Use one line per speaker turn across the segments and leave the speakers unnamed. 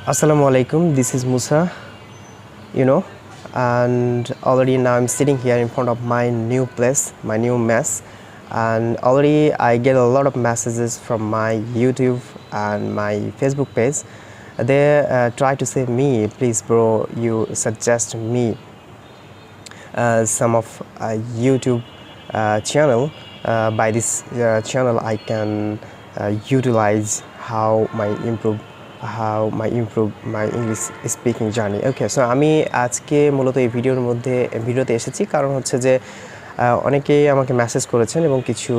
Assalamu alaikum, this is Musa, and already now I'm sitting here in front of my new place, my new mess, and already I get a lot of messages from my YouTube and my Facebook page. They try to say me, please bro, you suggest me some of YouTube channel. By this channel I can utilize how my improve my English speaking journey. Okay, so আমি আজকে মূলত এই ভিডিওতে এসেছি কারণ হচ্ছে যে অনেকেই আমাকে মেসেজ করেছেন এবং কিছু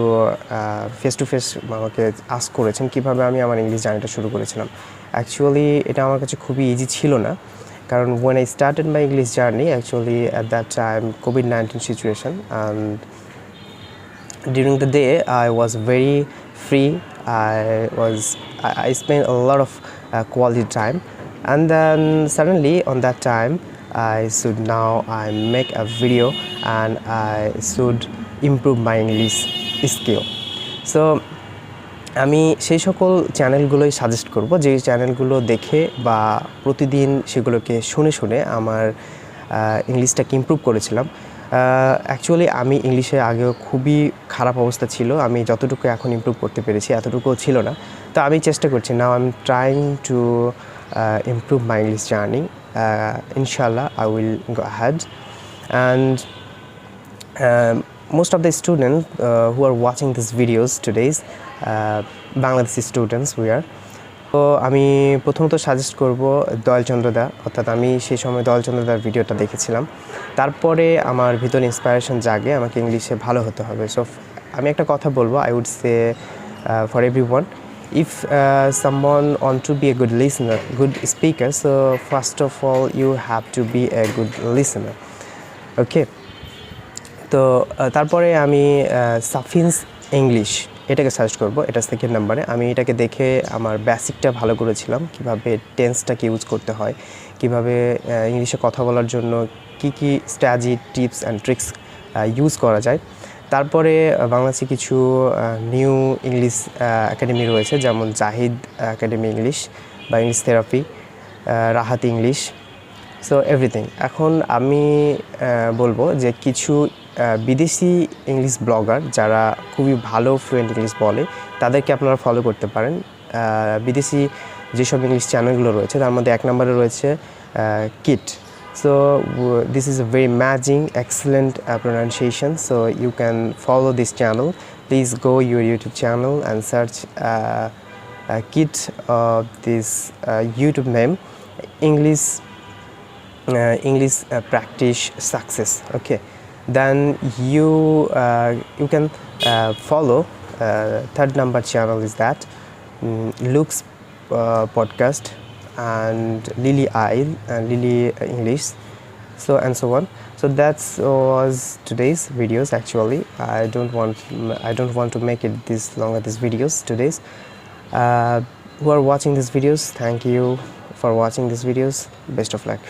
ফেস টু ফেস আমাকে আস্ক করেছেন কিভাবে আমি আমার ইংলিশ জার্নিটা শুরু করেছিলাম। অ্যাকচুয়ালি এটা আমার কাছে খুবই ইজি ছিল না, কারণ when I started my English journey, actually at that time COVID-19 situation, and during the day I was very free. I spent a lot of quality time, and then suddenly on that time I make a video and I should improve my English skill. So আমি সেই সকল চ্যানেলগুলোই suggest করব যে চ্যানেলগুলো দেখে বা প্রতিদিন সেগুলোকে শুনে আমার ইংলিশটাকে ইমপ্রুভ করেছিলাম। অ্যাকচুয়ালি আমি ইংলিশে আগেও খুবই খারাপ অবস্থা ছিল, আমি যতটুকু এখন ইমপ্রুভ করতে পেরেছি এতটুকুও ছিল না। তো আমি চেষ্টা করছি, now I am trying to improve my English journey. Inshallah I will go ahead, and most of the students who are watching these videos today, Bangladeshi students we are. তো আমি প্রথমত সাজেস্ট করব দয়াল চন্দ্র দা, অর্থাৎ আমি সেই সময় দয়াল চন্দ্র দার ভিডিওটা দেখেছিলাম, তারপরে আমার ভিতরে ইন্সপায়ারেশন জাগে আমাকে ইংলিশে ভালো হতে হবে। সো আমি একটা কথা বলবো, I would say for everyone, if someone want to be a good listener, good speaker, so first of all you have to be a good listener. Okay, তো তারপরে আমি সাফিন্স ইংলিশ এটাকে সার্চ করব, এটা সেকেন্ড নাম্বারে। আমি এটাকে দেখে আমার বেসিকটা ভালো করেছিলাম, কিভাবে টেন্সটাকে ইউজ করতে হয়, কিভাবে ইংলিশে কথা বলার জন্য কি strategy, tips and tricks use করা যায়। তারপরে বাংলাদেশে কিছু নিউ ইংলিশ একাডেমি রয়েছে, যেমন জাহিদ একাডেমি ইংলিশ বা English therapy, Rahat English, so everything. এখন আমি বলবো যে কিছু বিদেশি ইংলিশ ব্লগার যারা খুবই ভালো ফ্লুয়েন্ট ইংলিশ বলে তাদেরকে আপনারা ফলো করতে পারেন। বিদেশি যেসব ইংলিশ চ্যানেলগুলো রয়েছে তার মধ্যে এক নম্বরে রয়েছে kit. So this is a very amazing, excellent pronunciation, so you can follow this channel. Please go your YouTube channel and search kit of this YouTube name, English practice success. Okay, then you can follow third number channel is that Luke's podcast and Lily Isle and Lily English, so and so on. So that was today's videos. Actually I don't want to make it this longer, these videos today's. Who are watching these videos, thank you for watching these videos. Best of luck.